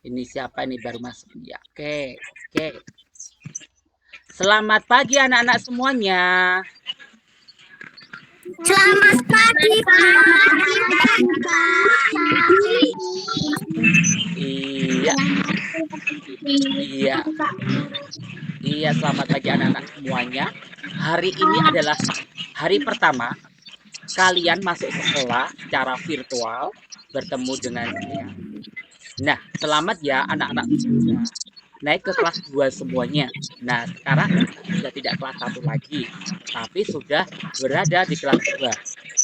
Ini siapa ini baru masuk? Ya, oke, oke. Selamat pagi anak-anak semuanya. Selamat pagi, Iya, iya, iya. Selamat pagi anak-anak semuanya. Hari ini adalah hari pertama kalian masuk sekolah secara virtual, bertemu dengan saya. Nah, selamat ya anak-anak sudah naik ke kelas 2 semuanya. Nah, sekarang sudah tidak kelas 1 lagi, tapi sudah berada di kelas 2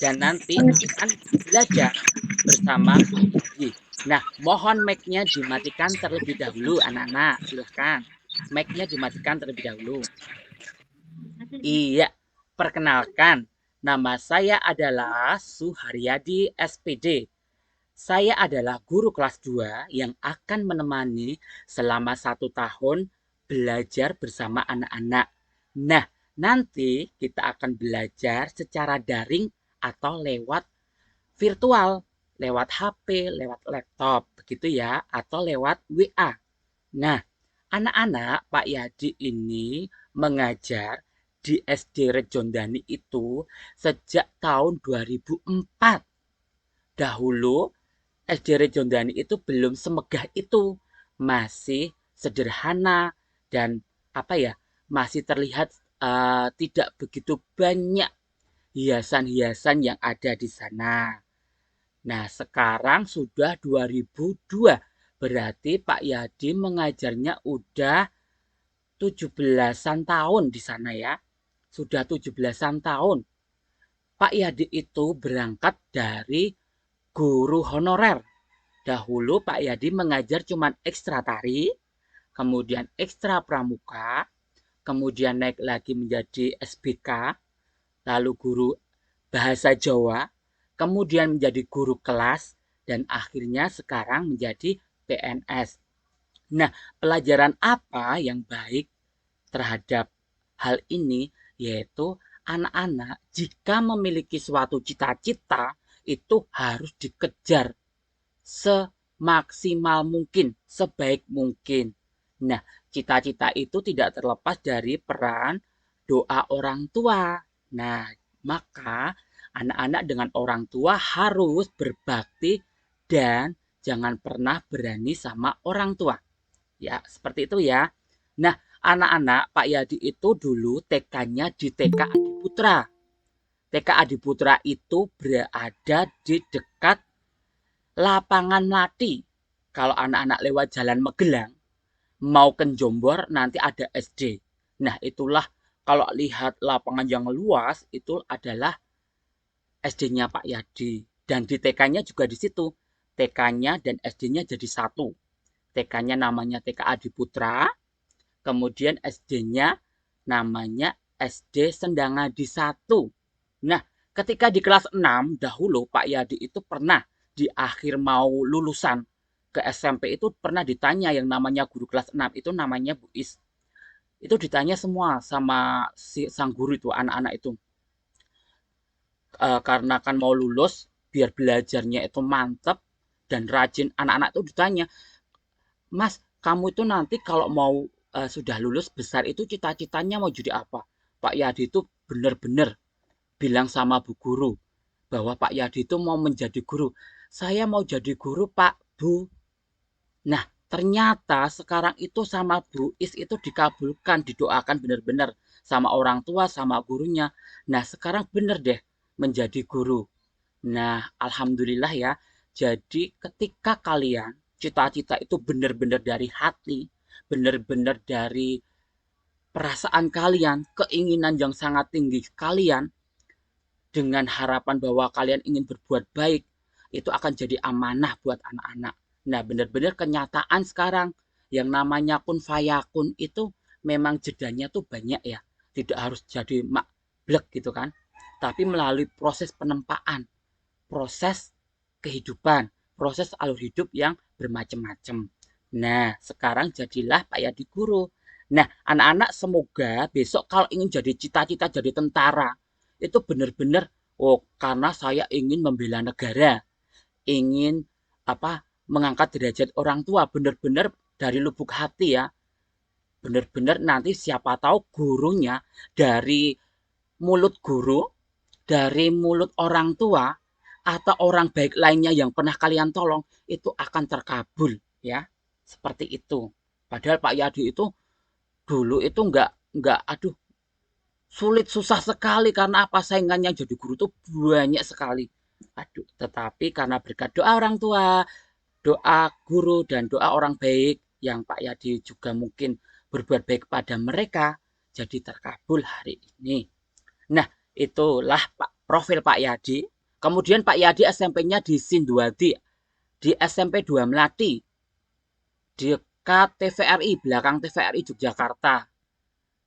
dan nanti akan belajar bersama Pak Yadi. Nah, mohon mic-nya dimatikan terlebih dahulu anak-anak, silahkan. Mic-nya dimatikan terlebih dahulu. Iya, perkenalkan, nama saya adalah Suharyadi SPD. Saya adalah guru kelas 2 yang akan menemani selama 1 tahun belajar bersama anak-anak. Nah, nanti kita akan belajar secara daring atau lewat virtual, lewat HP, lewat laptop, begitu ya, atau lewat WA. Nah, anak-anak Pak Yadi ini mengajar di SD Rejondani itu sejak tahun 2004. Dahulu SD Rejondani itu belum semegah itu, masih sederhana dan apa ya, masih terlihat tidak begitu banyak hiasan-hiasan yang ada di sana. Nah, sekarang sudah 2002, berarti Pak Yadi mengajarnya udah 17-an tahun di sana ya. Sudah 17-an tahun. Pak Yadi itu berangkat dari guru honorer. Dahulu Pak Yadi mengajar cuma ekstra tari, kemudian ekstra pramuka, kemudian naik lagi menjadi SBK, lalu guru bahasa Jawa, kemudian menjadi guru kelas, dan akhirnya sekarang menjadi PNS. Nah, pelajaran apa yang baik terhadap hal ini, yaitu anak-anak jika memiliki suatu cita-cita itu harus dikejar semaksimal mungkin, sebaik mungkin. Nah, cita-cita itu tidak terlepas dari peran doa orang tua. Nah, maka anak-anak dengan orang tua harus berbakti dan jangan pernah berani sama orang tua. Ya, seperti itu ya. Nah, anak-anak Pak Yadi itu dulu TK-nya di TK Adiputra. TK Adiputra itu berada di dekat lapangan Melati. Kalau anak-anak lewat jalan Magelang, mau ke Jombor nanti ada SD. Nah, itulah kalau lihat lapangan yang luas itu adalah SD-nya Pak Yadi. Dan di TK-nya juga di situ. TK-nya dan SD-nya jadi satu. TK-nya namanya TK Adiputra, kemudian SD-nya namanya SD Sendangadi 1. Nah, ketika di kelas 6 dahulu Pak Yadi itu pernah di akhir mau lulusan ke SMP itu pernah ditanya yang namanya guru kelas 6 itu namanya Bu Is. Itu ditanya semua sama si sang guru itu anak-anak itu. Karena kan mau lulus biar belajarnya itu mantep dan rajin anak-anak itu ditanya, "Mas, kamu itu nanti kalau mau sudah lulus besar itu cita-citanya mau jadi apa?" Pak Yadi itu benar-benar bilang sama Bu Guru bahwa Pak Yadi itu mau menjadi guru. Saya mau jadi guru, Pak, Bu. Nah, ternyata sekarang itu sama Bu Is itu dikabulkan, didoakan benar-benar sama orang tua, sama gurunya. Nah, sekarang benar deh menjadi guru. Nah, alhamdulillah ya. Jadi ketika kalian cita-cita itu benar-benar dari hati, benar-benar dari perasaan kalian, keinginan yang sangat tinggi kalian, dengan harapan bahwa kalian ingin berbuat baik, itu akan jadi amanah buat anak-anak. Nah, benar-benar kenyataan sekarang yang namanya kun fayakun itu memang jedanya tuh banyak ya. Tidak harus jadi mak blek gitu kan. Tapi melalui proses penempaan, proses kehidupan, proses alur hidup yang bermacam-macam. Nah, sekarang jadilah Pak Yadi guru. Nah, anak-anak semoga besok kalau ingin jadi cita-cita jadi tentara, itu benar-benar, oh, karena saya ingin membela negara, ingin apa mengangkat derajat orang tua benar-benar dari lubuk hati ya. Benar-benar nanti siapa tahu gurunya dari mulut guru, dari mulut orang tua, atau orang baik lainnya yang pernah kalian tolong, itu akan terkabul ya. Seperti itu. Padahal Pak Yadi itu dulu itu nggak aduh sulit susah sekali karena apa saingannya jadi guru tuh banyak sekali. Aduh, tetapi karena berkat doa orang tua, doa guru dan doa orang baik yang Pak Yadi juga mungkin berbuat baik pada mereka, jadi terkabul hari ini. Nah, itulah Pak profil Pak Yadi. Kemudian Pak Yadi SMP-nya di Sinduadi, di SMP 2 Melati, di dekat TVRI, belakang TVRI Yogyakarta.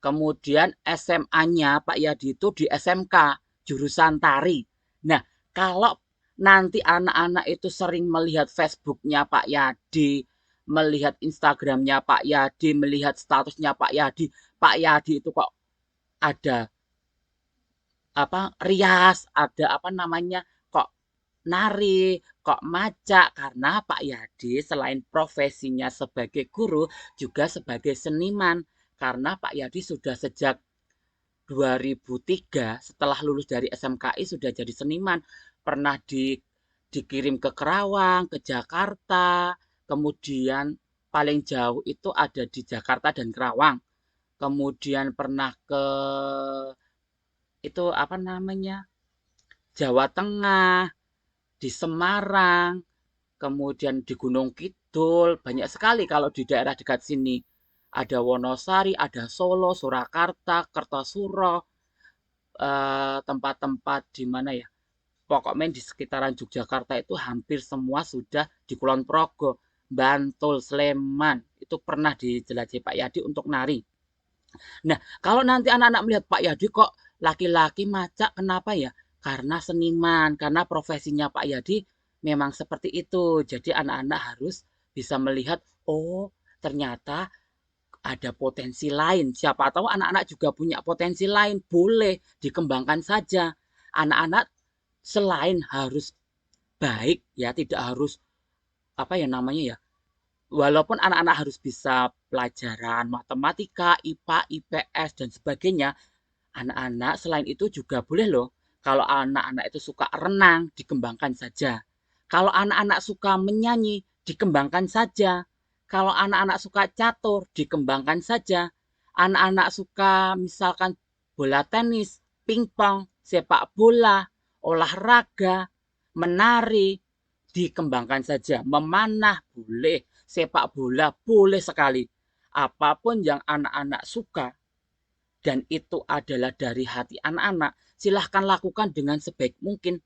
Kemudian SMA-nya Pak Yadi itu di SMK, jurusan tari. Nah, kalau nanti anak-anak itu sering melihat Facebook-nya Pak Yadi, melihat Instagram-nya Pak Yadi, melihat statusnya Pak Yadi itu kok ada apa rias, ada apa namanya, kok nari, kok maca, karena Pak Yadi selain profesinya sebagai guru juga sebagai seniman. Karena Pak Yadi sudah sejak 2003 setelah lulus dari SMKI sudah jadi seniman, pernah dikirim ke Kerawang, ke Jakarta, kemudian paling jauh itu ada di Jakarta dan Kerawang. Kemudian pernah ke itu apa namanya? Jawa Tengah, di Semarang, kemudian di Gunung Kidul, banyak sekali kalau di daerah dekat sini. Ada Wonosari, ada Solo, Surakarta, Kertosuro, tempat-tempat di mana ya? Pokoknya di sekitaran Yogyakarta itu hampir semua sudah di Kulon Progo, Bantul, Sleman. Itu pernah dijelajahi Pak Yadi untuk nari. Nah, kalau nanti anak-anak melihat Pak Yadi kok laki-laki macak, kenapa ya? Karena seniman, karena profesinya Pak Yadi memang seperti itu. Jadi anak-anak harus bisa melihat, oh ternyata ada potensi lain. Siapa tahu anak-anak juga punya potensi lain, boleh dikembangkan saja. Anak-anak selain harus baik ya, tidak harus apa ya namanya ya. Walaupun anak-anak harus bisa pelajaran matematika, IPA, IPS dan sebagainya, anak-anak selain itu juga boleh loh. Kalau anak-anak itu suka renang, dikembangkan saja. Kalau anak-anak suka menyanyi, dikembangkan saja. Kalau anak-anak suka catur, dikembangkan saja. Anak-anak suka misalkan bola tenis, pingpong, sepak bola, olahraga, menari, dikembangkan saja. Memanah boleh, sepak bola boleh sekali. Apapun yang anak-anak suka, dan itu adalah dari hati anak-anak, silahkan lakukan dengan sebaik mungkin.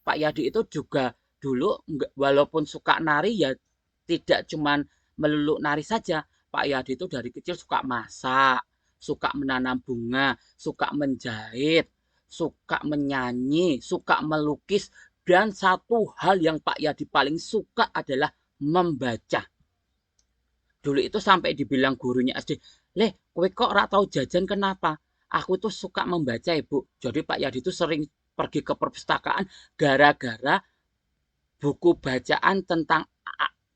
Pak Yadi itu juga dulu walaupun suka nari ya tidak cuman melulu nari saja. Pak Yadi itu dari kecil suka masak, suka menanam bunga, suka menjahit, suka menyanyi, suka melukis, dan satu hal yang Pak Yadi paling suka adalah membaca. Dulu itu sampai dibilang gurunya SD, "Leh, kowe kok ora tau jajan kenapa?" Aku tuh suka membaca, Ibu. Jadi Pak Yadi itu sering pergi ke perpustakaan gara-gara buku bacaan tentang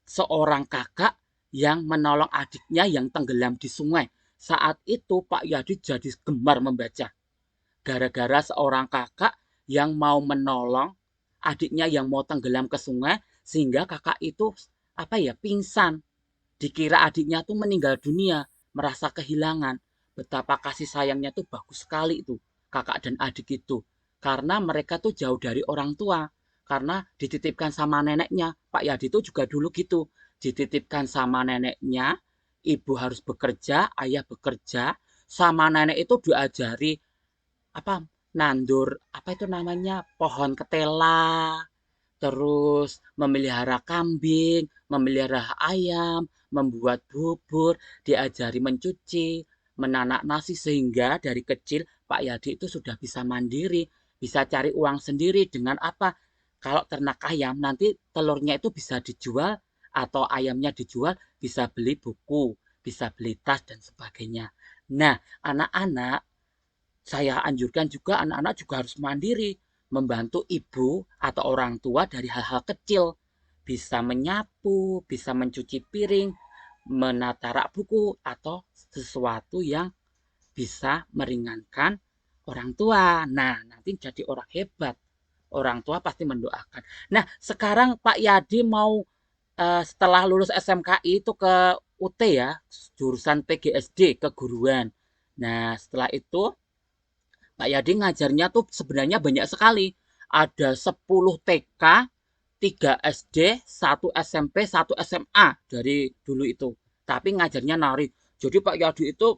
seorang kakak yang menolong adiknya yang tenggelam di sungai. Saat itu Pak Yadi jadi gemar membaca. Gara-gara seorang kakak yang mau menolong adiknya yang mau tenggelam ke sungai sehingga kakak itu apa ya pingsan. Dikira adiknya tuh meninggal dunia, merasa kehilangan. Betapa kasih sayangnya tuh bagus sekali itu kakak dan adik itu. Karena mereka tuh jauh dari orang tua. Karena dititipkan sama neneknya. Pak Yadi itu juga dulu gitu. Dititipkan sama neneknya, ibu harus bekerja, ayah bekerja. Sama nenek itu diajari apa nandur apa itu namanya pohon ketela, terus memelihara kambing, memelihara ayam, membuat bubur, diajari mencuci, menanak nasi sehingga dari kecil Pak Yadi itu sudah bisa mandiri, bisa cari uang sendiri dengan apa? Kalau ternak ayam nanti telurnya itu bisa dijual atau ayamnya dijual bisa beli buku, bisa beli tas dan sebagainya. Nah, anak-anak saya anjurkan juga anak-anak juga harus mandiri, membantu ibu atau orang tua dari hal-hal kecil. bisa menyapu, bisa mencuci piring, menata rak buku, atau sesuatu yang bisa meringankan orang tua. Nah, nanti jadi orang hebat. Orang tua pasti mendoakan. Nah, sekarang Pak Yadi mau setelah lulus SMKI itu ke UT ya, jurusan PGSD, keguruan. Nah, setelah itu Pak Yadi ngajarnya tuh sebenarnya banyak sekali. Ada 10 TK, 3 SD, 1 SMP, 1 SMA dari dulu itu. Tapi ngajarnya nari. Jadi Pak Yadi itu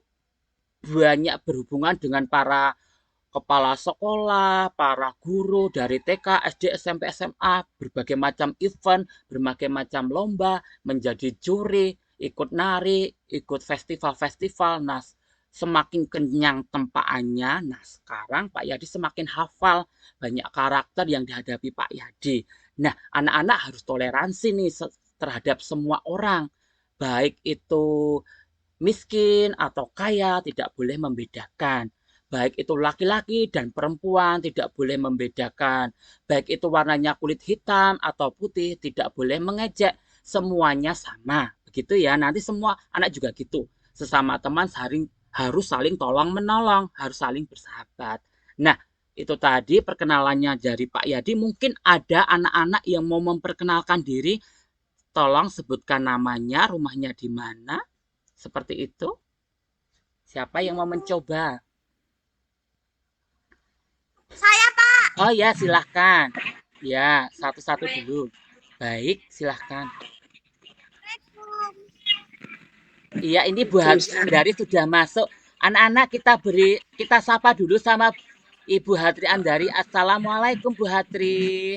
banyak berhubungan dengan para kepala sekolah, para guru dari TK, SD, SMP, SMA, berbagai macam event, berbagai macam lomba, menjadi juri, ikut nari, ikut festival-festival. Nah, semakin kenyang tempaannya, nah sekarang Pak Yadi semakin hafal banyak karakter yang dihadapi Pak Yadi. Nah, anak-anak harus toleransi nih terhadap semua orang, baik itu miskin atau kaya, tidak boleh membedakan. Baik itu laki-laki dan perempuan, tidak boleh membedakan. Baik itu warnanya kulit hitam atau putih, tidak boleh mengejek. Semuanya sama. Begitu ya, nanti semua anak juga gitu. Sesama teman harus saling tolong menolong, harus saling bersahabat. Nah, itu tadi perkenalannya dari Pak Yadi. Mungkin ada anak-anak yang mau memperkenalkan diri. Tolong sebutkan namanya, rumahnya di mana. Seperti itu. Siapa yang mau mencoba? Saya, Pak. Oh ya, silahkan. Ya, satu-satu dulu. Baik, silahkan. Iya, ini Bu Andari sudah masuk. Anak-anak kita sapa dulu sama Ibu Hatri Andari. Assalamualaikum Bu Hatri.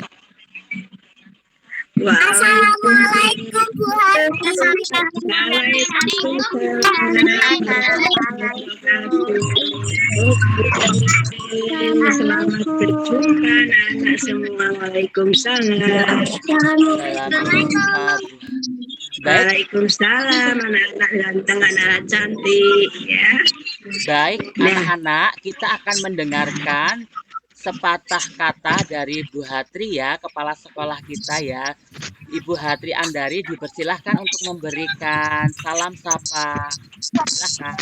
Assalamualaikum Bu Hatri. Selamat berjumpa anak-anak semua. Waalaikumsalam. Waalaikumsalam anak-anak ganteng, anak-anak cantik ya. Baik, anak-anak, kita akan mendengarkan sepatah kata dari Bu Hatri ya, kepala sekolah kita ya. Ibu Hatri Andari dipersilahkan untuk memberikan salam sapa. Silakan.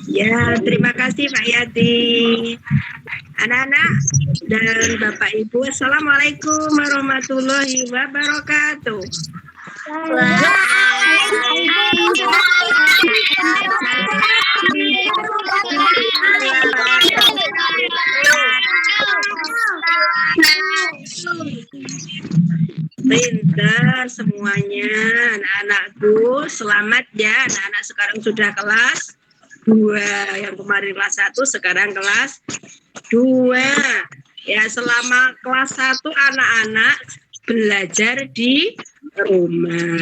Ya, terima kasih Pak Yadi. Anak-anak dan Bapak Ibu, Assalamualaikum warahmatullahi wabarakatuh. Pintar semuanya anak-anakku, selamat ya. Anak-anak sekarang sudah kelas 2, yang kemarin kelas 1, sekarang kelas 2. Ya, selama kelas 1 anak-anak belajar di rumah.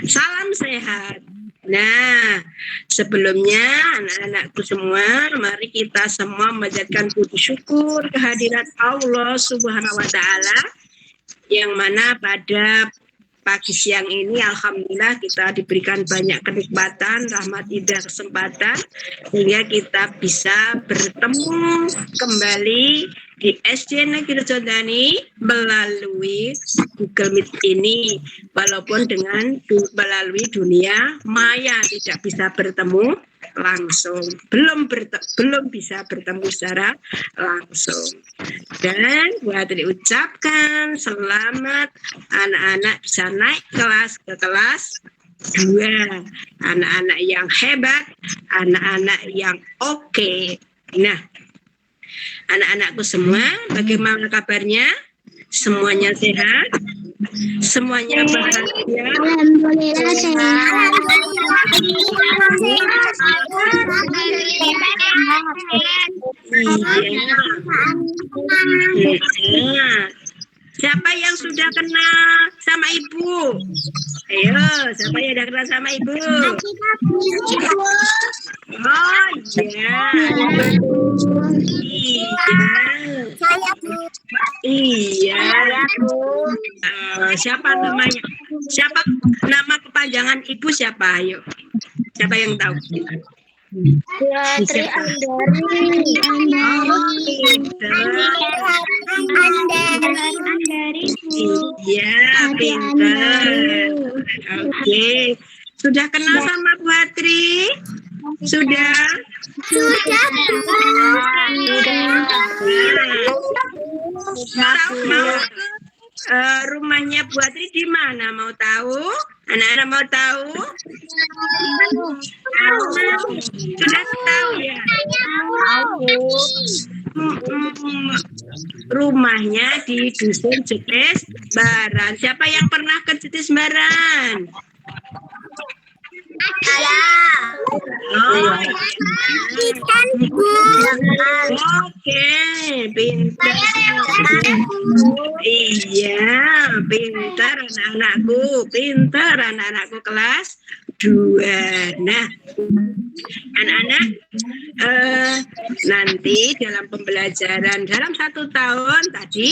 Salam sehat. Nah, sebelumnya anak-anakku semua, mari kita semua memanjatkan puji syukur kehadirat Allah Subhanahu wa taala, yang mana pada pagi siang ini alhamdulillah kita diberikan banyak kenikmatan, rahmat, indah, kesempatan sehingga kita bisa bertemu kembali di SD Negeri Jodani melalui Google Meet ini, walaupun melalui dunia maya tidak bisa bertemu langsung, belum bisa bertemu secara langsung. Dan buat diucapkan selamat anak-anak bisa naik kelas ke kelas 2, anak-anak yang hebat, anak-anak yang oke. Nah, anak-anakku semua, bagaimana kabarnya? Semuanya sehat? Semuanya bahagia? Alhamdulillah sehat. Iya. Siapa yang sudah kenal sama ibu? Ayo, siapa yang sudah kenal sama ibu? Oh iya. Saya Bu. Iya. Siapa namanya? Siapa nama kepanjangan ibu siapa? Ayo. Siapa yang tahu? Hatri Andari. Iya, pinter. Oke. Sudah kenal sama Bu Hatri? Sudah? Sudah, Bu. Mau rumahnya Bu Hatri di mana? Mau tahu? Anak-anak mau tahu? Sudah tahu ya? Rumahnya di Dusun Jetis Baran. Siapa yang pernah ke Jetis Baran? Oh, Ikan, Bu. oke, pintar. Iya, pintar anak-anakku, pintar anak-anakku kelas 2. Nah, anak-anak, nanti dalam pembelajaran dalam 1 tahun tadi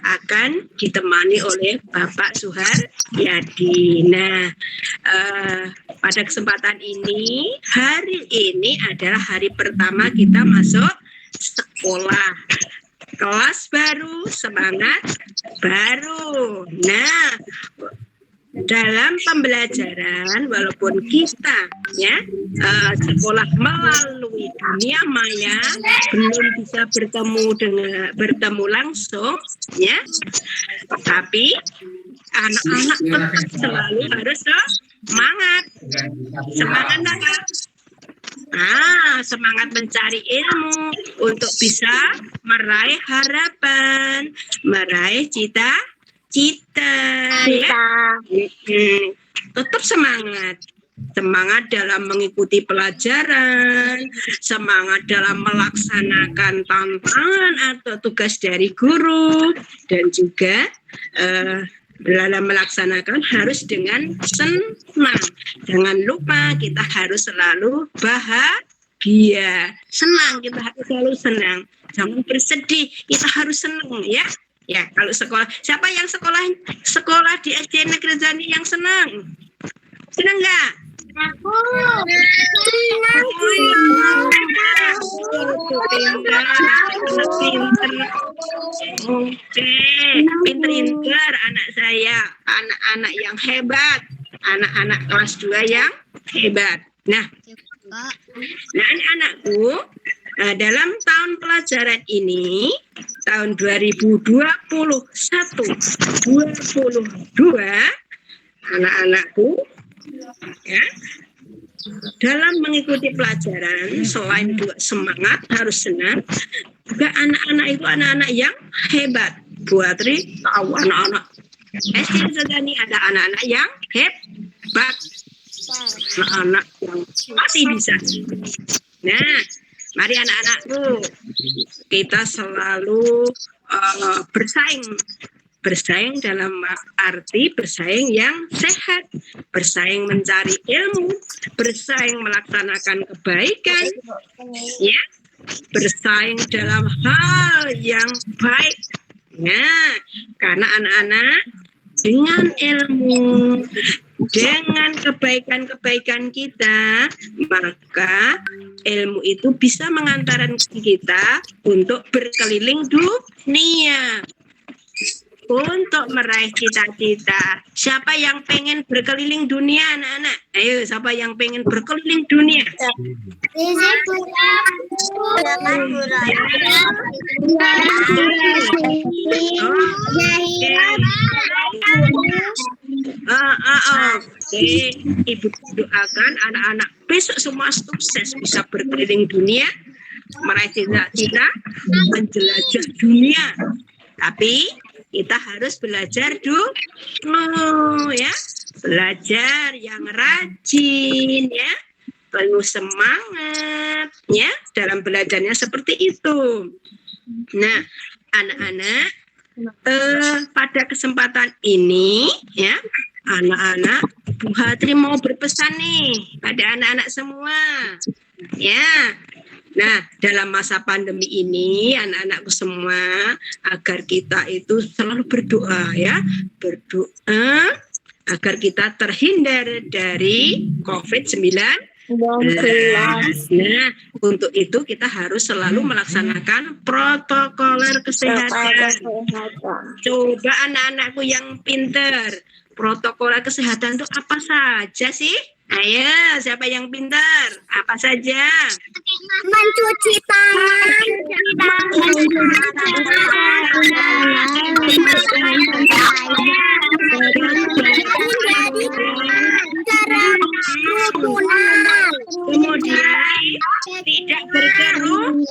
akan ditemani oleh Bapak Suharyadi. Nah, pada kesempatan ini, hari ini adalah hari pertama kita masuk sekolah. Kelas baru, semangat baru. Nah, dalam pembelajaran, walaupun kita ya sekolah melalui dunia maya, belum bisa bertemu langsung, ya, tapi anak-anak tetap selalu harus semangat. Semangat apa? Semangat mencari ilmu untuk bisa meraih harapan, meraih cita-cita. Ya? Tetap semangat. Semangat dalam mengikuti pelajaran, semangat dalam melaksanakan tantangan atau tugas dari guru, dan juga dalam melaksanakan harus dengan senang. Jangan lupa kita harus selalu bahagia. Senang, kita harus selalu senang. Jangan bersedih, kita harus senang ya. Ya, kalau sekolah, siapa yang sekolah di SD Negeri Zani yang senang? Senang nggak? Aku. Pinter anak saya, anak-anak yang hebat, anak-anak kelas 2 yang hebat. Nah, anak-anakku, dalam tahun pelajaran ini, tahun 2021-22, anak-anakku, ya, dalam mengikuti pelajaran, selain juga semangat, harus senang, juga anak-anak itu anak-anak yang hebat. Bu Hatri tahu anak-anak SD Zani ada anak-anak yang hebat, anak-anak yang masih bisa. Nah, mari anak-anakku, kita selalu bersaing dalam arti bersaing yang sehat, bersaing mencari ilmu, bersaing melaksanakan kebaikan, ya, bersaing dalam hal yang baik. Nah, karena anak-anak dengan ilmu, dengan kebaikan-kebaikan kita, maka ilmu itu bisa mengantarkan kita untuk berkeliling dunia, untuk meraih cita-cita. Siapa yang pengen berkeliling dunia, anak-anak? Ayo, siapa yang pengen berkeliling dunia? Oke, Ibu doakan anak-anak besok semua sukses, bisa berkeliling dunia, meraih cita-cita, menjelajah dunia. Tapi kita harus belajar dulu, ya, belajar yang rajin, ya, penuh semangat, ya, dalam belajarnya seperti itu. Nah, anak-anak, pada kesempatan ini, ya, anak-anak, Bu Hatri mau berpesan nih pada anak-anak semua, ya. Nah, dalam masa pandemi ini, anak-anakku semua, agar kita itu selalu berdoa, ya, berdoa agar kita terhindar dari COVID-19. Nah, untuk itu kita harus selalu melaksanakan protokoler kesehatan. Coba anak-anakku yang pinter, protokol kesehatan itu apa saja sih? Ayo, siapa yang pintar? Apa saja? Mencuci tangan. Kerumunan. Kemudian tidak berkerumun.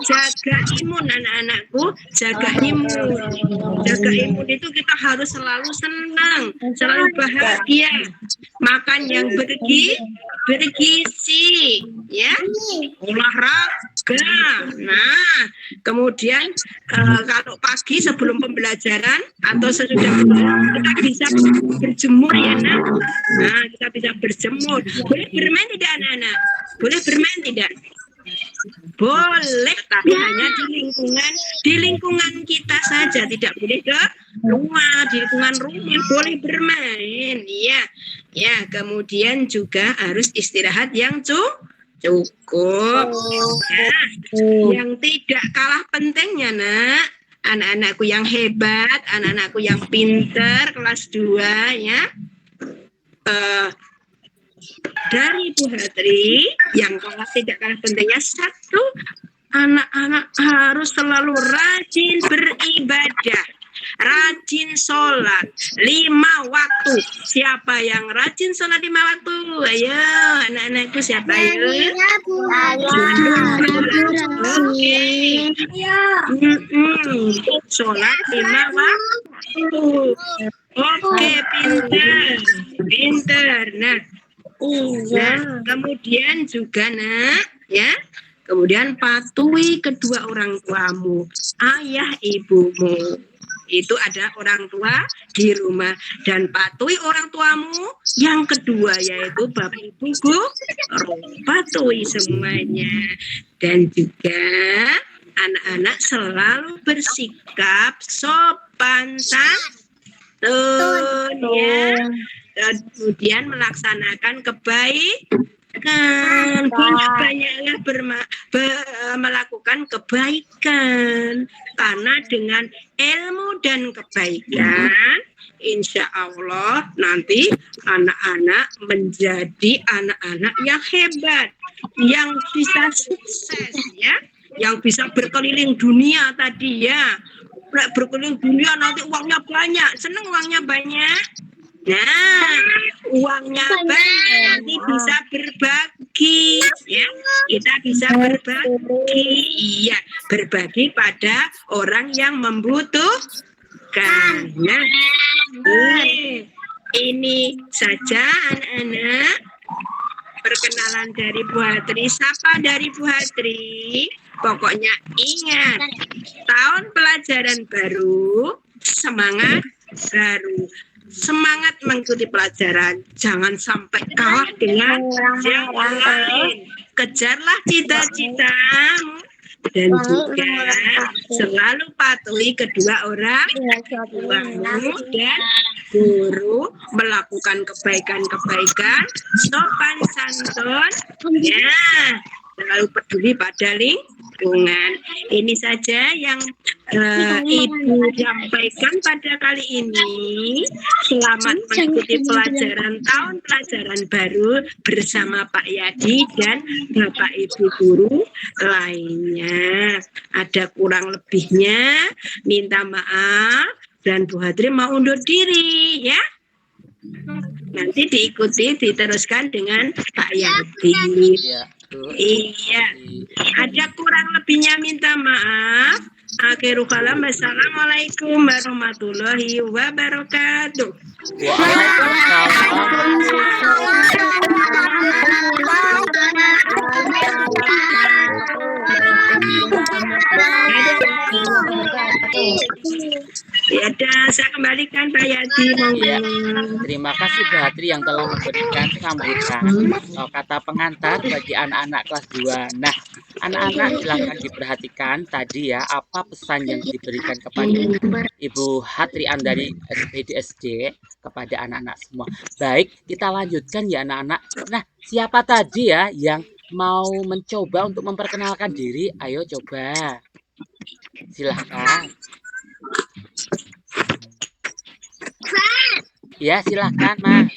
Jaga imun anak-anakku, jaga imun. Jaga imun itu kita harus selalu senang, selalu bahagia. Makan yang bergizi, ya. Olahraga. Nah, kemudian kalau pagi sebelum pembelajaran atau sesudah kita bisa berjemur ya, Nak. Nah, kita bisa berjemur. Boleh bermain tidak anak-anak? Boleh bermain tidak? Boleh, tapi hanya di lingkungan kita saja, tidak boleh ke luar. Di lingkungan rumah boleh bermain, ya. Ya, kemudian juga harus istirahat yang cukup. Nah, yang tidak kalah pentingnya, Nak, anak-anakku yang hebat, anak-anakku yang pintar kelas 2, ya. Dari Bu Hatri yang tidak kalah pentingnya, satu, anak-anak harus selalu rajin beribadah, rajin sholat 5 waktu. Siapa yang rajin sholat 5 waktu? Ayo, anak-anakku, siapa ayo? Oke. Sholat 5 waktu. Oke, pintar. Nah, kemudian juga, Nak, ya. Kemudian patuhi kedua orang tuamu, ayah ibumu. Itu ada orang tua di rumah, dan patuhi orang tuamu yang kedua yaitu bapak ibu guru. Patuhi semuanya. Dan juga anak-anak selalu bersikap sopan santun, ya. Dan kemudian melaksanakan kebaikan, banyaklah melakukan kebaikan, karena dengan ilmu dan kebaikan insya Allah nanti anak-anak menjadi anak-anak yang hebat, yang bisa sukses, ya, yang bisa berkeliling dunia tadi, ya. Berkeliling dunia nanti uangnya banyak, seneng uangnya banyak. Nah, uangnya banyak nanti bisa berbagi, ya. Kita bisa berbagi, iya, berbagi pada orang yang membutuhkan. Nah, ini saja anak-anak perkenalan dari Bu Hatri. Sapa dari Bu Hatri. Pokoknya ingat, tahun pelajaran baru, semangat baru. Semangat mengikuti pelajaran, jangan sampai kalah dengan yang lain. Kejarlah cita-citamu, dan juga selalu patuhi kedua orang tuamu dan guru, melakukan kebaikan-kebaikan, sopan santun, ya, selalu peduli pada lingkungan. Ini saja yang Ibu sampaikan pada kali ini. Selamat mengikuti pelajaran tahun pelajaran baru bersama Pak Yadi dan Bapak Ibu guru lainnya. Ada kurang lebihnya, minta maaf, dan Bu Hatri mau undur diri, ya. Nanti diteruskan dengan Pak Yadi. Iya, ada kurang lebihnya minta maaf. Akhirul kalam, wassalamualaikum warahmatullahi wabarakatuh. Ya, saya kembalikan Pak Yadi. Ya, terima kasih Bu Hatri yang telah memberikan sambutan kata pengantar bagi anak-anak kelas 2. Nah, Anak-anak silahkan diperhatikan tadi ya apa pesan yang diberikan kepada Ibu Hatrian dari SPDSD kepada anak-anak semua. Baik, kita lanjutkan ya anak-anak. Nah, siapa tadi ya yang mau mencoba untuk memperkenalkan diri? Ayo coba. Silahkan. Ya, silahkan Mas.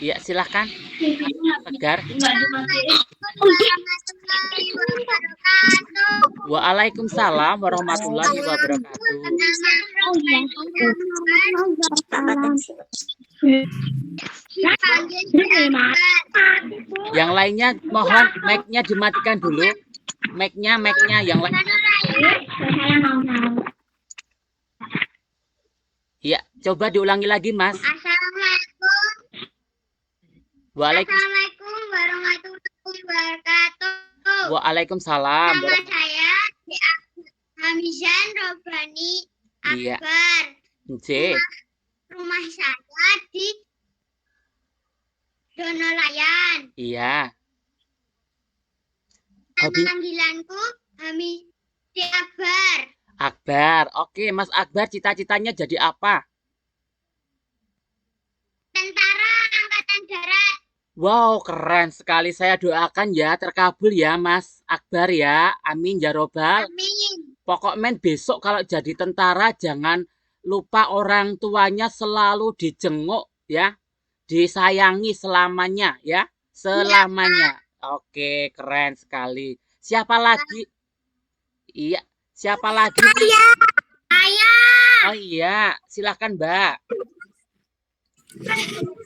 Ya, silahkan. Tegar. Waalaikumsalam warahmatullahi wabarakatuh. Yang lainnya mohon mic-nya dimatikan dulu. Mic-nya yang lainnya. Ya, coba diulangi lagi, Mas. Assalamualaikum. Waalaikumsalam. Assalamualaikum warahmatullahi wabarakatuh. Waalaikumsalam. Nama saya Hamizan Robani Iya. Akbar. C. Rumah saya di Donolayan. Iya. Nama Hobi panggilanku Hamizan Akbar. Akbar. Oke, Mas Akbar cita-citanya jadi apa? Tentara Angkatan Darat. Wow, keren sekali. Saya doakan ya terkabul ya, Mas Akbar ya. Amin ya robbal. Amin. Pokoknya besok kalau jadi tentara jangan lupa orang tuanya selalu dijenguk ya. Disayangi selamanya ya. Selamanya. Oke, keren sekali. Siapa lagi? Iya, siapa lagi? Saya. Oh iya, silakan Mbak.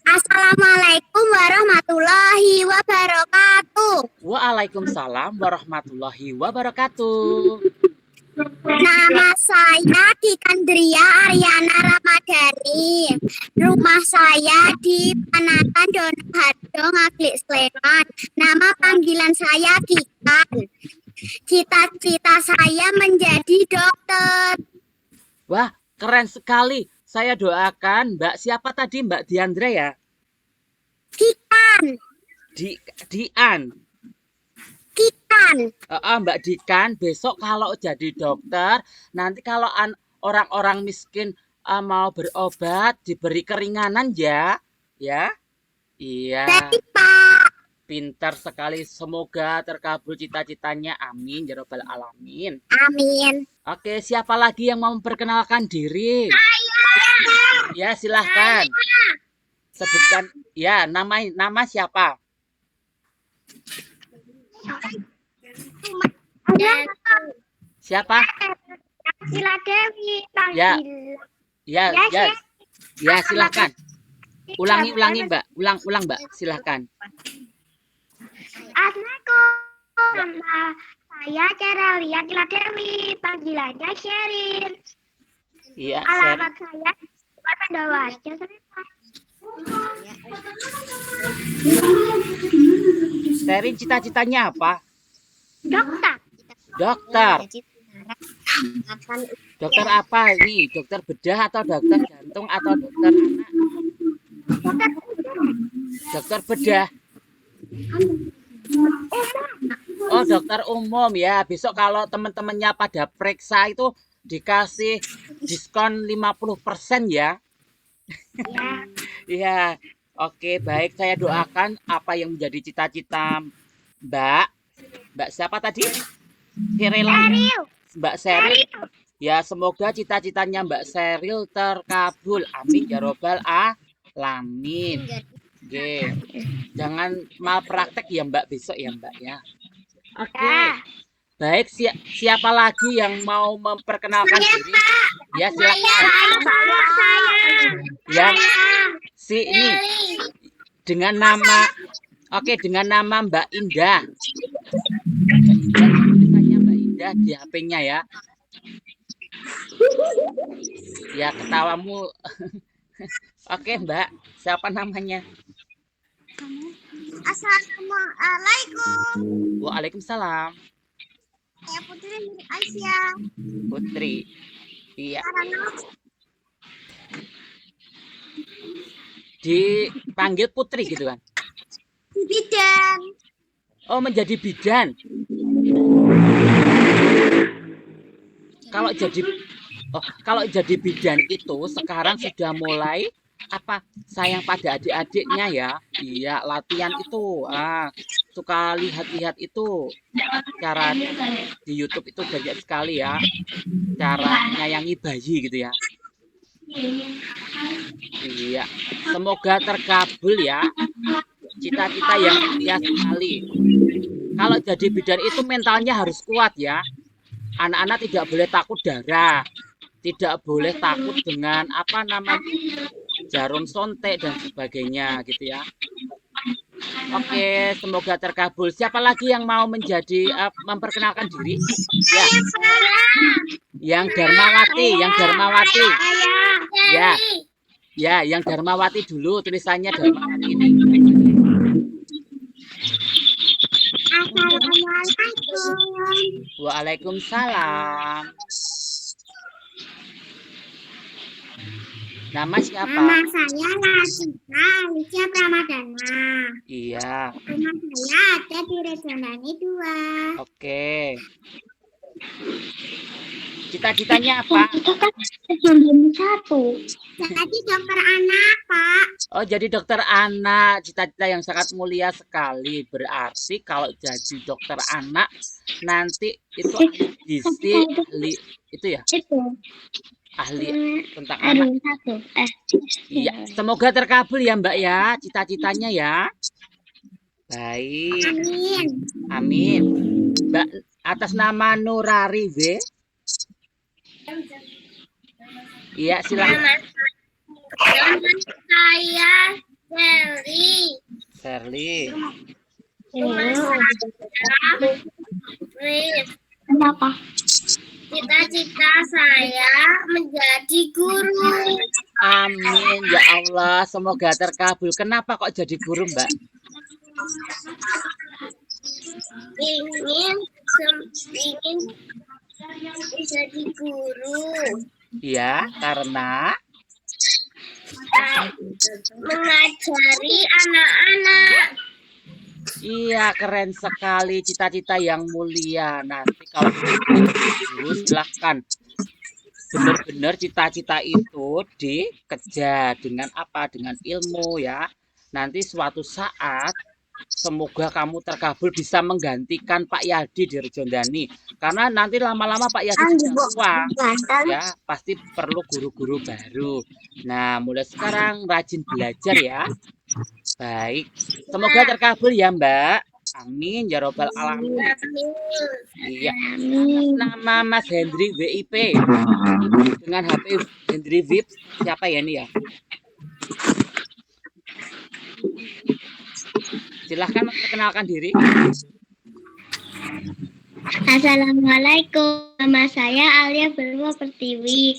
Assalamualaikum warahmatullahi wabarakatuh. Waalaikumsalam warahmatullahi wabarakatuh. Nama saya Dikandria Aryana Ramadhani. Rumah saya di Panatan Donoharjo, Ngaglik, Sleman. Nama panggilan saya Dikan. Cita-cita saya menjadi dokter. Wah, keren sekali. Saya doakan Mbak siapa tadi Mbak Diandra ya? Dikan. Dian. Dikan. Mbak Dikan besok kalau jadi dokter, nanti kalau orang-orang miskin mau berobat diberi keringanan ya. Ya. Iya. Baik, Pak. Pintar sekali. Semoga terkabul cita-citanya. Amin ya robbal alamin. Amin. Oke, siapa lagi yang mau memperkenalkan diri? Ya, silahkan. Sebutkan ya nama siapa? Siapa? Sila Dewi. Ya. Ya, silahkan. Ulangi Mbak. Ulang Mbak, silahkan. Assalamualaikum. Nama saya Ceralia Sila Dewi. Panggilannya Sherin. Iya, Alamat saya Pandawarjo. Sherin cita-citanya apa? Dokter. Dokter. Dokter apa ini? Dokter bedah atau dokter jantung atau dokter anak? Dokter bedah. Oh, dokter umum ya. Besok kalau teman-temannya pada periksa itu dikasih diskon 50% ya. Iya. Oke, baik. Saya doakan apa yang menjadi cita-cita Mbak. Mbak siapa tadi? Mbak Seril. Ya, semoga cita-citanya Mbak Seril terkabul. Amin ya robbal alamin. Oke. Jangan malpraktek ya Mbak besok ya Mbak ya. Oke. Baik, siapa lagi yang mau memperkenalkan diri? Ya, silakan. Ya. Ini dengan nama dengan nama Mbak Indah. Tulisannya Mbak Indah di HP-nya ya. Ya, ketawamu. Oke, Mbak. Siapa namanya? Assalamualaikum. Waalaikumsalam. Saya Putri Aisyah. Putri. Iya. dipanggil putri gitu kan? Bidan. Oh, menjadi bidan. Kalau jadi bidan itu sekarang sudah mulai sayang pada adik-adiknya ya. Iya, latihan itu. Suka lihat-lihat itu cara di YouTube itu banyak sekali ya. Cara menyayangi bayi gitu ya. Iya, semoga terkabul ya. Cita-cita yang mulia sekali. Kalau jadi bidan itu mentalnya harus kuat ya. Anak-anak tidak boleh takut darah, tidak boleh takut dengan jarum sontek dan sebagainya gitu ya. Oke, semoga terkabul. Siapa lagi yang mau memperkenalkan diri? Ya, yang Darmawati. Ya, yang Darmawati dulu, tulisannya Darmawati ini. Assalamualaikum. Waalaikumsalam. Nama siapa? Nama saya Lasita Alicia Pramadana. Iya. Nama saya ada di Rejondani 2. Oke. Cita-citanya apa? Rejondani 1. Jadi dokter anak, Pak. Oh, jadi dokter anak. Cita-cita yang sangat mulia sekali. Berarti kalau jadi dokter anak nanti itu gizi itu ya? Ahli tentang anak. Iya, semoga terkabul ya Mbak ya, cita-citanya ya. Baik. Amin. Mbak atas nama Nurari W. Iya, silakan. Saya Sherly. Kenapa? Cita-cita saya menjadi guru. Amin ya Allah, semoga terkabul. Kenapa kok jadi guru, Mbak? Ingin jadi guru. Iya, karena mengajari anak-anak. Iya, keren sekali, cita-cita yang mulia. Nanti kalau guru silahkan benar-benar cita-cita itu dikejar dengan dengan ilmu ya. Nanti suatu saat semoga kamu terkabul bisa menggantikan Pak Yadi di Rejondani. Karena nanti lama-lama Pak Yadi sudah tua, ya pasti perlu guru-guru baru. Nah, mulai sekarang rajin belajar ya. Baik, semoga terkabul ya Mbak. Amin ya robbal alamin. Iya. Nama Mas Hendri VIP dengan HP Hendri VIP siapa ya ini ya? Silahkan memperkenalkan diri. Assalamualaikum, nama saya Alia Berwa Pertiwi.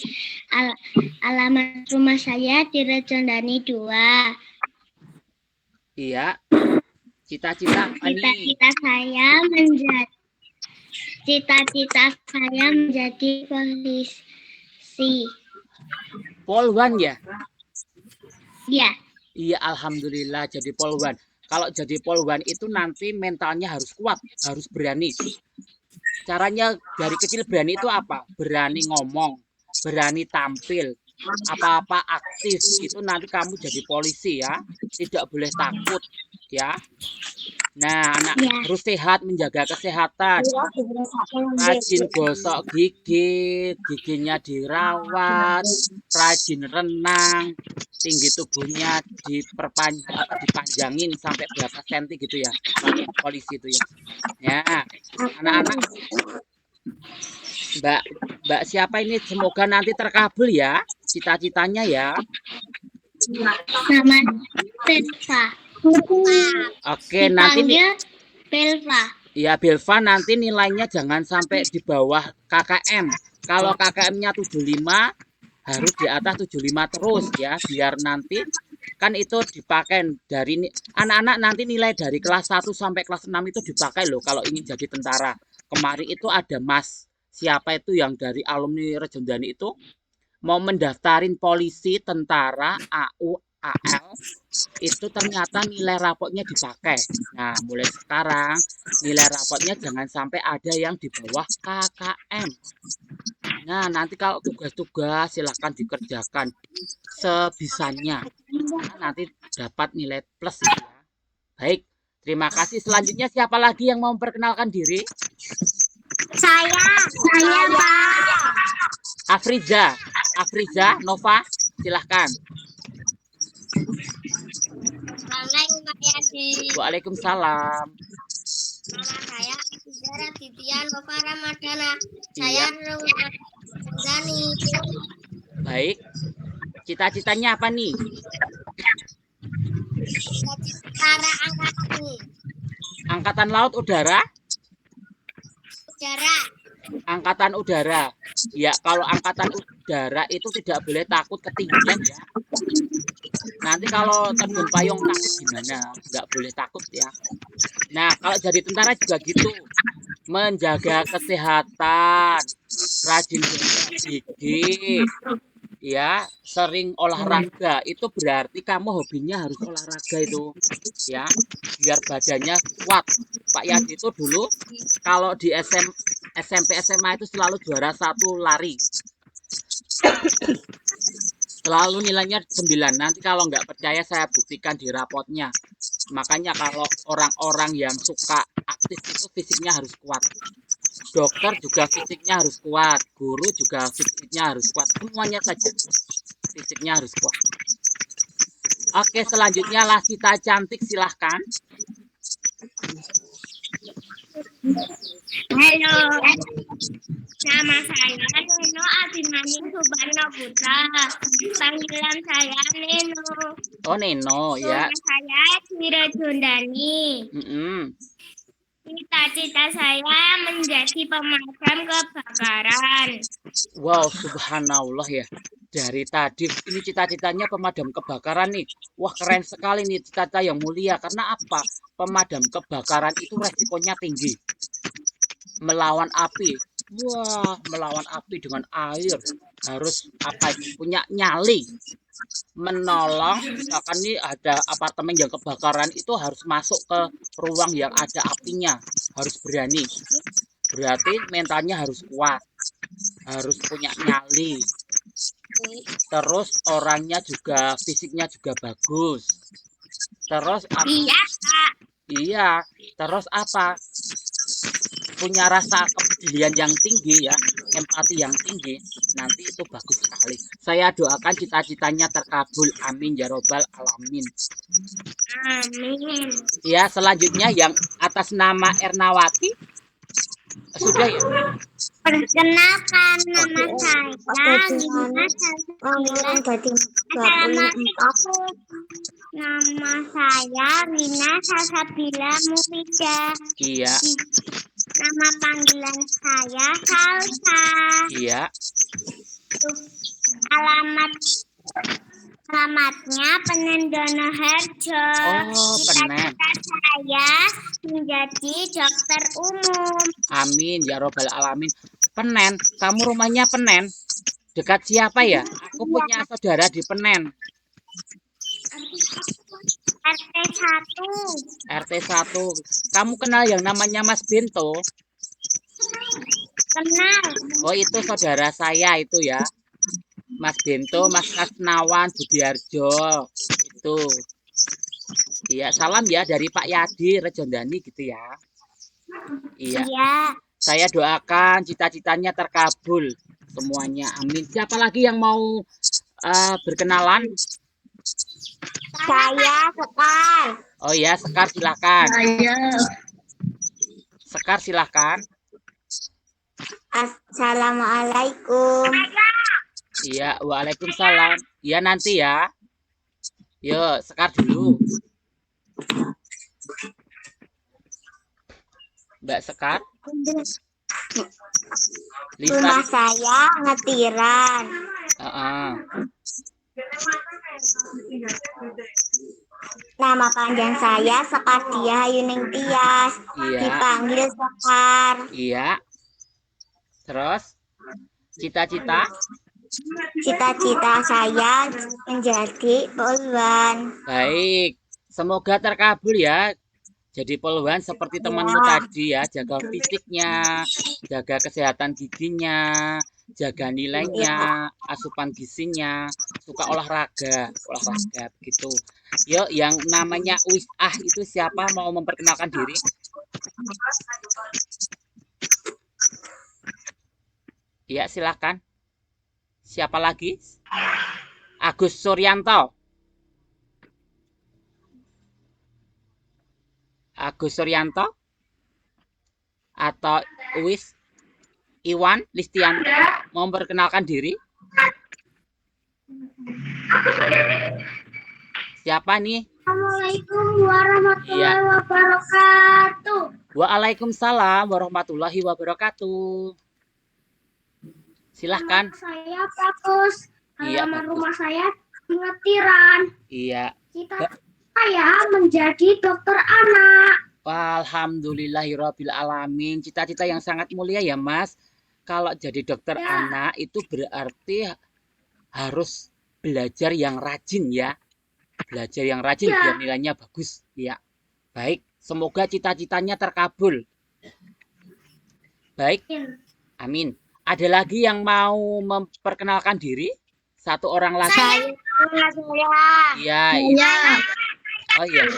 Alamat rumah saya di Rejondani 2. Iya. Cita-cita apa nih? Cita-cita saya menjadi polisi. Polwan ya? Iya. Iya, alhamdulillah jadi polwan. Kalau jadi polwan itu nanti mentalnya harus kuat, harus berani. Caranya dari kecil berani itu apa? Berani ngomong, berani tampil, apa-apa aktif. Itu nanti kamu jadi polisi ya. Tidak boleh takut ya. Nah, anak harus sehat, menjaga kesehatan. Rajin gosok gigi, giginya dirawat, rajin renang, tinggi tubuhnya dipanjangin sampai berapa senti gitu ya, polisi itu ya. Ya, anak-anak, Mbak siapa ini? Semoga nanti terkabul ya, cita-citanya ya. Nama Belva. Oke, nanti Belva. Ya, Belva nanti nilainya jangan sampai di bawah KKM. Kalau KKM-nya 75 harus di atas 75 terus ya, biar nanti kan itu dipakai dari anak-anak nanti nilai dari kelas 1 sampai kelas 6 itu dipakai loh kalau ingin jadi tentara. Kemarin itu ada Mas siapa itu yang dari alumni Rejondani itu mau mendaftarin polisi, tentara, AU, AL itu ternyata nilai rapotnya dipakai. Nah, mulai sekarang nilai rapotnya jangan sampai ada yang di bawah KKM. Nah, nanti kalau tugas-tugas silahkan dikerjakan sebisanya. Nah, nanti dapat nilai plus itu ya. Baik, terima kasih. Selanjutnya siapa lagi yang mau memperkenalkan diri? Saya Pak. Afriza, Nova, silahkan. Assalamualaikum Pak Yadi. Waalaikumsalam. Nama saya Izara Titian Nova Ramadana. Iya. Saya Dani. Baik. Cita-citanya apa nih? Para angkatan Angkatan Laut Udara? udara. Angkatan Udara. Ya, kalau Angkatan Udara itu tidak boleh takut ketinggian ya. Nanti kalau terjun payung takut gimana? Nggak boleh takut ya. Nah, kalau jadi tentara juga gitu. Menjaga kesehatan, rajin gosok gigi, ya, sering olahraga. Itu berarti kamu hobinya harus olahraga itu, ya, biar badannya kuat. Pak Yadi itu dulu kalau di SMP SMA itu selalu juara 1 lari. Selalu nilainya 9. Nanti kalau nggak percaya saya buktikan di rapotnya. Makanya kalau orang-orang yang suka aktif itu fisiknya harus kuat. Dokter juga fisiknya harus kuat. Guru juga fisiknya harus kuat. Semuanya saja fisiknya harus kuat. Oke, selanjutnya Lasita Cantik, silahkan. Halo. Nama saya Neno Abimanyu Subarno Putra. Panggilan saya Neno. Oh, Neno ya. Nama saya Wirajondani. Cita-cita saya menjadi pemadam kebakaran. Wow, subhanallah ya. Dari tadi ini cita-citanya pemadam kebakaran nih. Wah, keren sekali nih cita-cita yang mulia. Karena apa? Pemadam kebakaran itu resikonya tinggi. Melawan api. Wah, melawan api dengan air. Harus apa? Punya nyali. Menolong, misalkan nih ada apartemen yang kebakaran, itu harus masuk ke ruang yang ada apinya. Harus berani. Berarti mentalnya harus kuat. Harus punya nyali. Terus orangnya juga, fisiknya juga bagus. Terus apa? Iya, Kak. Iya, terus apa? Punya rasa kepedulian yang tinggi ya, empati yang tinggi. Nanti itu bagus sekali. Saya doakan cita-citanya terkabul. Amin ya robbal alamin. Amin. Ya, selanjutnya yang atas nama Ernawati. Sudah ya? Perkenalkan nama saya Lina Nama saya Lina Salsabila Mufida. Iya. Nama panggilan saya Salsa. Iya. Alamatnya Penendono Harjo. Oh, Penen. Cita-cita saya menjadi dokter umum. Amin ya robbal alamin. Penen, kamu rumahnya Penen? Dekat siapa ya? Aku punya saudara di Penen. RT 1. RT 1. Kamu kenal yang namanya Mas Bento? Kenal. Oh, itu saudara saya itu ya. Mas Bento, Mas Kasnawan, Budiarjo. Itu. Iya, salam ya dari Pak Yadi Rejondani gitu ya. Iya. Iya. Saya doakan cita-citanya terkabul semuanya. Amin. Siapa lagi yang mau berkenalan? Saya Sekar. Oh ya, Sekar silakan. Saya. Sekar silakan. Assalamualaikum. Iya, waalaikumsalam. Iya nanti ya. Yuk, Sekar dulu. Mbak Sekar. Rumah saya Ngetiran. Nama panjang saya Sekardia Hayuning Tias. Iya. Dipanggil Sekar. Iya. Terus cita-cita? Cita-cita saya menjadi poluan. Baik, semoga terkabul ya. Jadi poluan seperti temanmu tadi ya, jaga fisiknya, jaga kesehatan giginya, jaga nilainya, asupan gizinya, suka olahraga begitu. Yuk, yang namanya Wisah itu siapa mau memperkenalkan diri? Ya, silakan. Siapa lagi? Agus Suryanto. Agus Suryanto atau Iwan Listianto mau memperkenalkan diri? Siapa nih? Assalamualaikum warahmatullahi wabarakatuh. Waalaikumsalam warahmatullahi wabarakatuh. Silahkan. Saya Bagus. Iya, Halaman Bagus. rumah saya di Ngetiran. Iya. Cita saya menjadi dokter anak. Alhamdulillahirabbil alamin. Cita-cita yang sangat mulia ya, Mas. Kalau jadi dokter anak itu berarti harus belajar yang rajin ya. Belajar yang rajin biar nilainya bagus. Ya. Baik, semoga cita-citanya terkabul. Baik. Amin. Ada lagi yang mau memperkenalkan diri? Satu orang lagi. Iya. Oh iya.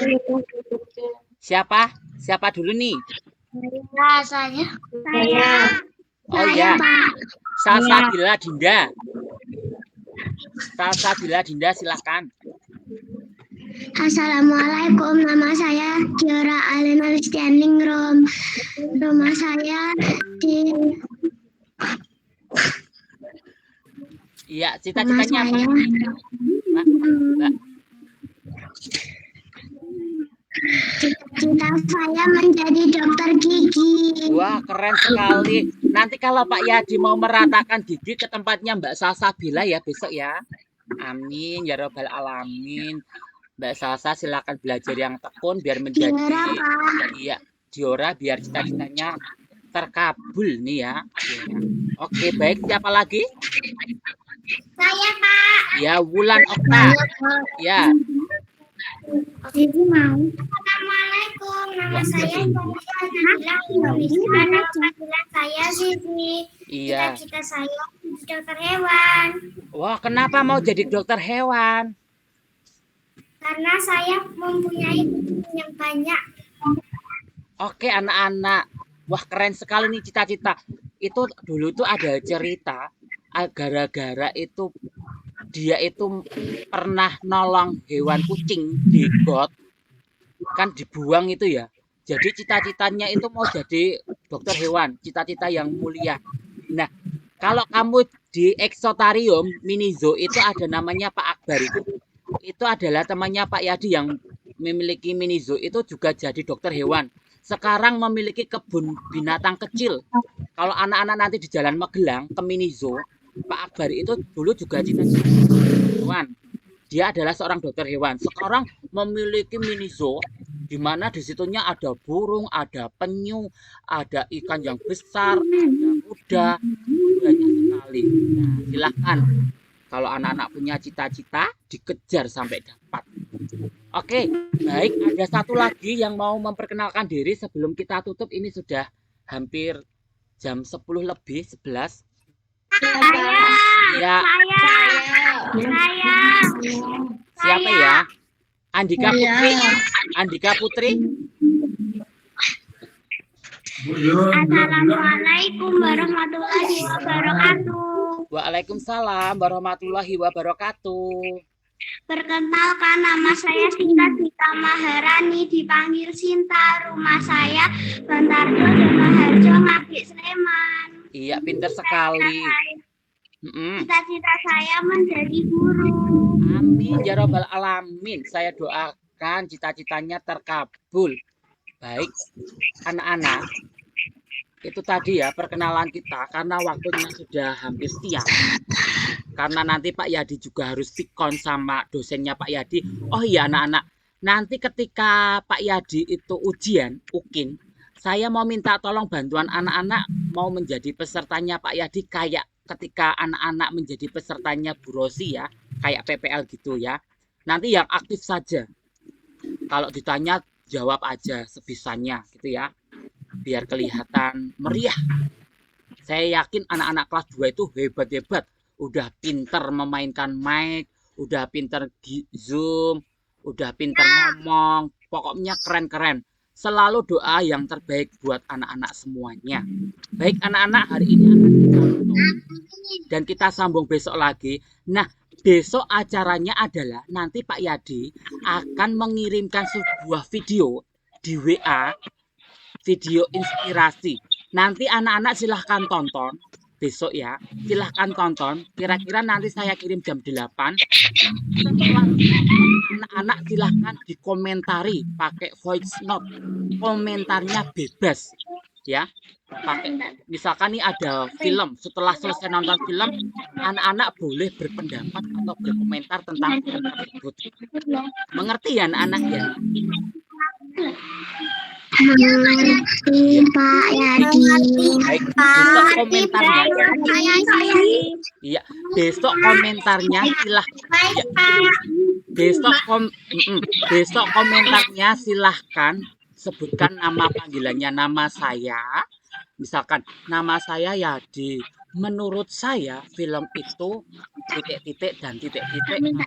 Siapa? Siapa dulu nih? Saya. Oh iya. Salsabila Dinda. Salsabila Dinda silakan. Assalamualaikum, nama saya Diora Alena Listianingrum. Rumah saya di Iya, cita-citanya apa? Mbak. Cita-cita saya menjadi dokter gigi. Wah, keren sekali. Nanti kalau Pak Yadi mau meratakan gigi ke tempatnya Mbak Salsabila ya besok ya. Amin ya robbal alamin. Mbak Salsa silakan belajar yang tekun biar menjadi iya, Diora biar cita-citanya terkabul nih ya. Oke, baik. Siapa lagi? Saya, Pak. Ya, Wulan Okta. Ya. Ibu mau. Assalamualaikum, nama saya Nabila. Saya Sisi. Iya. Cita-cita saya dokter hewan. Wah, kenapa mau jadi dokter hewan? Karena saya mempunyai yang banyak. Oke, anak-anak. Wah, keren sekali nih cita-cita. Itu dulu tuh ada cerita gara-gara itu dia itu pernah nolong hewan kucing di got, kan dibuang itu ya. Jadi cita-citanya itu mau jadi dokter hewan, cita-cita yang mulia. Nah, kalau kamu di Eksotarium Mini Zoo itu ada namanya Pak Akbar itu adalah temannya Pak Yadi yang memiliki Mini Zoo itu juga jadi dokter hewan. Sekarang memiliki kebun binatang kecil. Kalau anak-anak nanti di Jalan Magelang ke Mini Zoo, Pak Akbar itu dulu juga cita-cita hewan. Dia adalah seorang dokter hewan. Sekarang memiliki mini zoo di mana di situnya ada burung, ada penyu, ada ikan yang besar, ada kuda, banyak sekali. Nah, silahkan. Kalau anak-anak punya cita-cita, dikejar sampai dapat. Oke, baik. Ada satu lagi yang mau memperkenalkan diri sebelum kita tutup. Ini sudah hampir jam 10 lebih, 11. Ya. Siapa ya? Andika Putri. Andika Putri. Assalamualaikum warahmatullahi wabarakatuh. Waalaikumsalam warahmatullahi wabarakatuh. Perkenalkan, nama saya Sinta Sita Maharani, dipanggil Sinta. Rumah saya Bantarjo dan Maharjo, Ngabdi Sleman. Iya, pintar sekali. Cita-cita saya menjadi guru. Amin ya robbal alamin. Saya doakan cita-citanya terkabul. Baik, anak-anak. Itu tadi ya perkenalan kita karena waktunya sudah hampir siang. Karena nanti Pak Yadi juga harus sikon sama dosennya Pak Yadi. Oh iya anak-anak, nanti ketika Pak Yadi itu ujian, UKIN, saya mau minta tolong bantuan anak-anak mau menjadi pesertanya Pak Yadi kayak ketika anak-anak menjadi pesertanya Bu Rosi ya, kayak PPL gitu ya. Nanti yang aktif saja. Kalau ditanya jawab aja sebisanya gitu ya. Biar kelihatan meriah. Saya yakin anak-anak kelas 2 itu hebat-hebat. Udah pinter memainkan mic, udah pinter Zoom, udah pinter ngomong. Pokoknya keren-keren. Selalu doa yang terbaik buat anak-anak semuanya. Baik anak-anak, hari ini akan kita tutup dan kita sambung besok lagi. Nah, besok acaranya adalah nanti Pak Yadi akan mengirimkan sebuah video di WA, video inspirasi. Nanti anak-anak silahkan tonton besok ya. Silahkan tonton. Kira-kira nanti saya kirim jam 8. Setelah anak-anak silahkan dikomentari pakai voice note. Komentarnya bebas ya. Pakai misalkan nih ada film, setelah selesai nonton film, anak-anak boleh berpendapat atau berkomentar tentang film tersebut. Mengerti ya anak-anak ya? Mengerti Pak Yadi. Baik, besok komentarnya. Iya, besok komentarnya silahkan. Ya, besok komentarnya silahkan sebutkan nama panggilannya, nama saya. Misalkan nama saya Yadi. Menurut saya film itu titik-titik dan titik-titik karena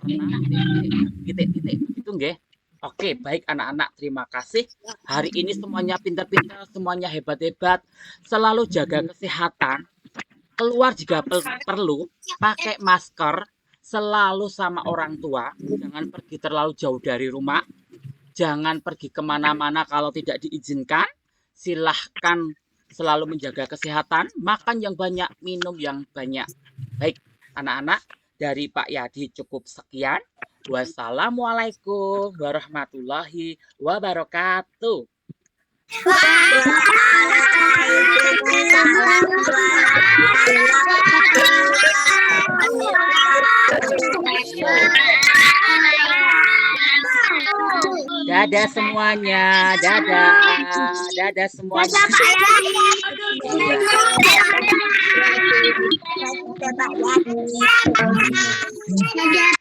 titik-titik itu nggih. Oke, baik anak-anak, terima kasih. Hari ini semuanya pintar-pintar, semuanya hebat-hebat. Selalu jaga kesehatan. Keluar jika perlu, pakai masker. Selalu sama orang tua. Jangan pergi terlalu jauh dari rumah. Jangan pergi kemana-mana kalau tidak diizinkan. Silahkan selalu menjaga kesehatan. Makan yang banyak, minum yang banyak. Baik, anak-anak, dari Pak Yadi cukup sekian. Wassalamualaikum warahmatullahi wabarakatuh. Dadah semuanya, dadah, dadah semuanya. Dadah.